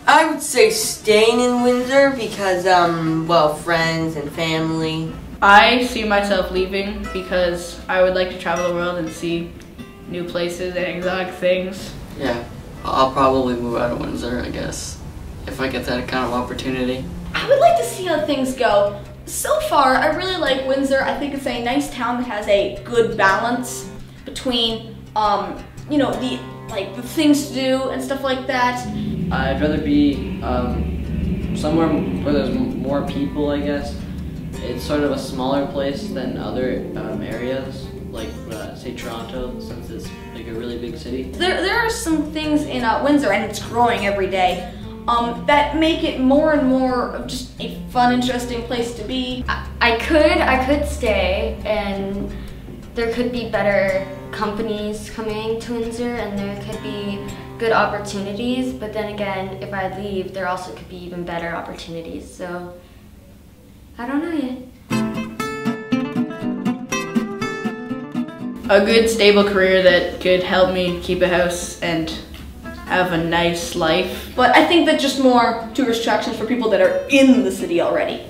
I would say staying in Windsor because, well, friends and family. I see myself leaving because I would like to travel the world and see new places and exotic things. Yeah, I'll probably move out of Windsor, I guess, if I get that kind of opportunity. I would like to see how things go. So far, I really like Windsor. I think it's a nice town that has a good balance between, you know, the things to do and stuff like that. I'd rather be somewhere where there's more people, I guess. It's sort of a smaller place than other areas, like say Toronto, since it's like a really big city. There are some things in Windsor, and it's growing every day, that make it more and more of just a fun, interesting place to be. I could stay, and there could be better companies coming to Windsor, and there could be good opportunities, but then again, if I leave, there also could be even better opportunities, so I don't know yet. A good stable career that could help me keep a house and have a nice life. But I think that just more tourist attractions for people that are in the city already.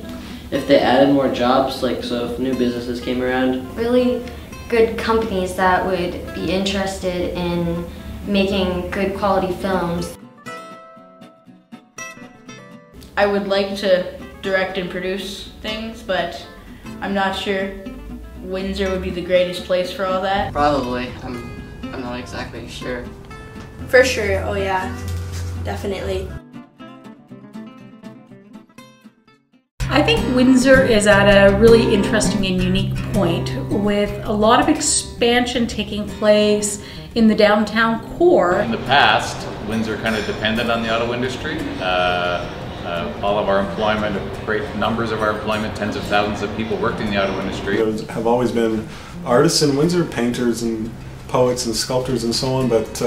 If they added more jobs, like so if new businesses came around. Really good companies that would be interested in making good quality films. I would like to direct and produce things, but I'm not sure Windsor would be the greatest place for all that. Probably. I'm not exactly sure. For sure, oh yeah, definitely. I think Windsor is at a really interesting and unique point with a lot of expansion taking place in the downtown core. In the past, Windsor kind of depended on the auto industry. All of our employment, great numbers of our employment, tens of thousands of people worked in the auto industry. There have always been artists in Windsor, painters and poets and sculptors and so on, but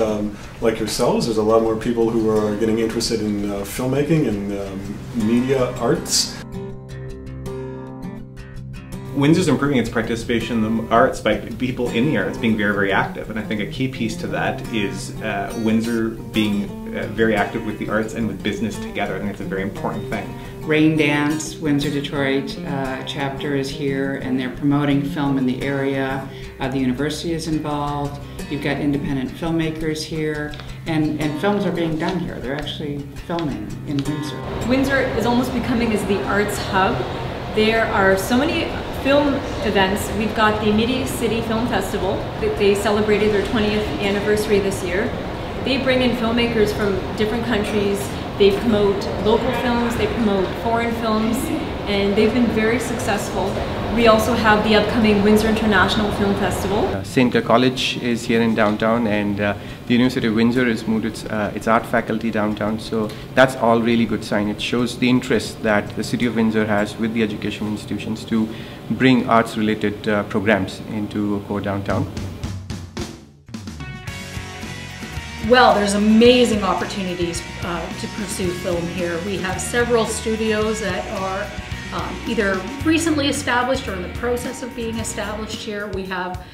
like yourselves, there's a lot more people who are getting interested in filmmaking and media arts. Windsor's improving its participation in the arts by people in the arts being very, very active. And I think a key piece to that is Windsor being very active with the arts and with business together. I think it's a very important thing. Rain Dance, Windsor-Detroit chapter is here, and they're promoting film in the area. The university is involved. You've got independent filmmakers here, and films are being done here. They're actually filming in Windsor. Windsor is almost becoming as the arts hub. There are so many film events. We've got the Media City Film Festival. They celebrated their 20th anniversary this year. They bring in filmmakers from different countries. They promote local films, they promote foreign films, and they've been very successful. We also have the upcoming Windsor International Film Festival. St. College is here in downtown, and the University of Windsor has moved its art faculty downtown, so that's all really good sign. It shows the interest that the City of Windsor has with the education institutions to bring arts-related programs into core downtown. Well, there's amazing opportunities to pursue film here. We have several studios that are either recently established or in the process of being established here. We have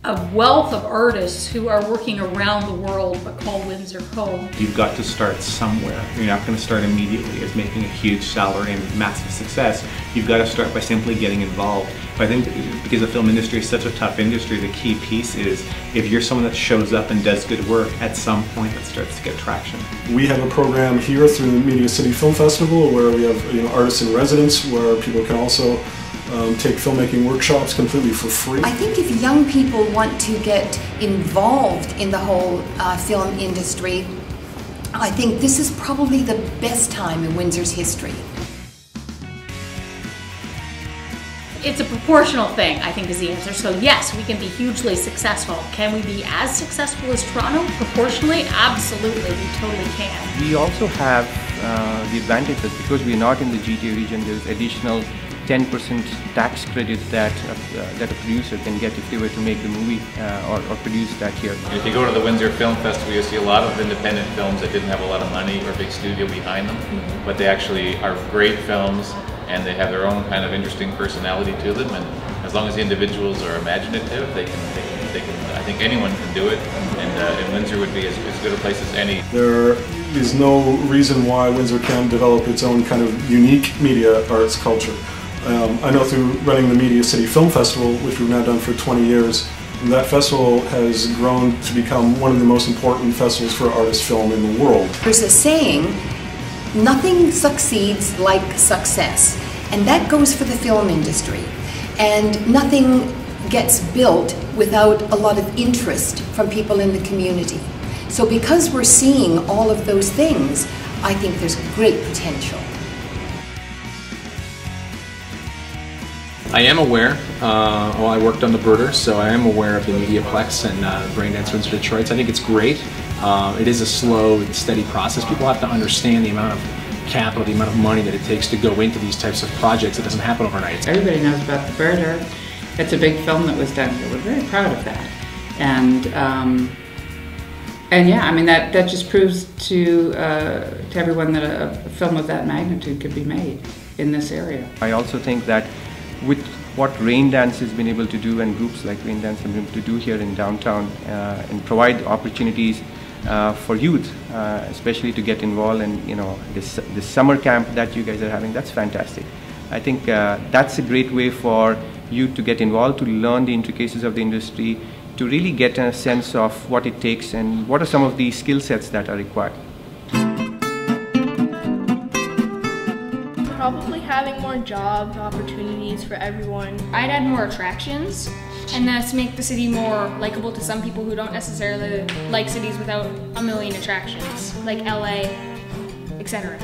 a wealth of artists who are working around the world but call Windsor home. You've got to start somewhere. You're not going to start immediately as making a huge salary and massive success. You've got to start by simply getting involved. But I think because the film industry is such a tough industry, the key piece is if you're someone that shows up and does good work, at some point that starts to get traction. We have a program here through the Media City Film Festival where we have artists in residence where people can also take filmmaking workshops completely for free. I think if young people want to get involved in the whole film industry, I think this is probably the best time in Windsor's history. It's a proportional thing, I think, is the answer. So yes, we can be hugely successful. Can we be as successful as Toronto? Proportionally? Absolutely, we totally can. We also have the advantage that because we are not in the GTA region, there's additional 10% tax credit that a producer can get if they were to make the movie or produce that here. If you go to the Windsor Film Festival, you'll see a lot of independent films that didn't have a lot of money or big studio behind them, but they actually are great films and they have their own kind of interesting personality to them, and as long as the individuals are imaginative, they can I think anyone can do it, and and Windsor would be as good a place as any. There is no reason why Windsor can't develop its own kind of unique media arts culture. I know through running the Media City Film Festival, which we've now done for 20 years, and that festival has grown to become one of the most important festivals for artist film in the world. There's a saying, nothing succeeds like success, and that goes for the film industry. And nothing gets built without a lot of interest from people in the community. So because we're seeing all of those things, I think there's great potential. I am aware, well, I worked on the Birder, so I am aware of the Mediaplex and Braindance Windsor Detroit. So I think it's great. It is a slow and steady process. People have to understand the amount of capital, the amount of money that it takes to go into these types of projects. It doesn't happen overnight. Everybody knows about the Birder. It's a big film that was done here. We're very proud of that. And yeah, I mean, that just proves to everyone that a film of that magnitude could be made in this area. I also think that with what Raindance has been able to do and groups like Raindance have been able to do here in downtown and provide opportunities for youth, especially to get involved in this summer camp that you guys are having, that's fantastic. I think that's a great way for youth to get involved, to learn the intricacies of the industry, to really get a sense of what it takes and what are some of the skill sets that are required. Probably having more job opportunities for everyone. I'd add more attractions, and thus make the city more likable to some people who don't necessarily like cities without a million attractions, like LA, etc.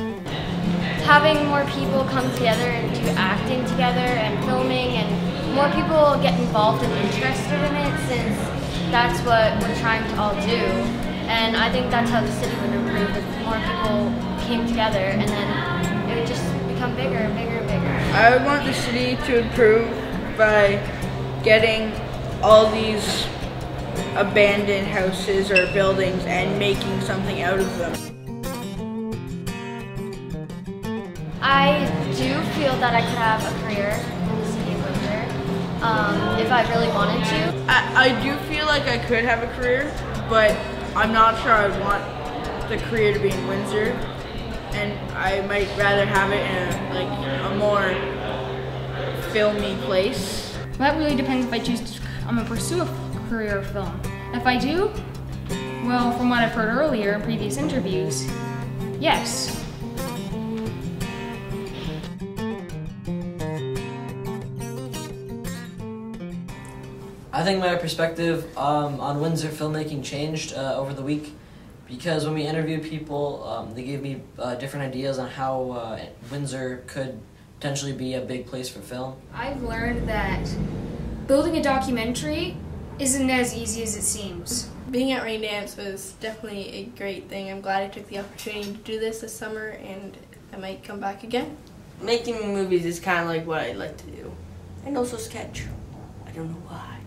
Having more people come together and do acting together and filming, and more people get involved and interested in it, since that's what we're trying to all do. And I think that's how the city would improve if more people came together, and then it would just become bigger and bigger and bigger. I would want the city to improve by getting all these abandoned houses or buildings and making something out of them. I do feel that I could have a career in the city of Windsor if I really wanted to. I do feel like I could have a career, but I'm not sure I want the career to be in Windsor, and I might rather have it in a more filmy place. Well, that really depends if I choose to pursue a career of film. If I do, well, from what I've heard earlier in previous interviews, yes. I think my perspective on Windsor filmmaking changed over the week, because when we interviewed people, they gave me different ideas on how Windsor could potentially be a big place for film. I've learned that building a documentary isn't as easy as it seems. Being at Raindance was definitely a great thing. I'm glad I took the opportunity to do this summer, and I might come back again. Making movies is kind of like what I like to do. And also sketch. I don't know why.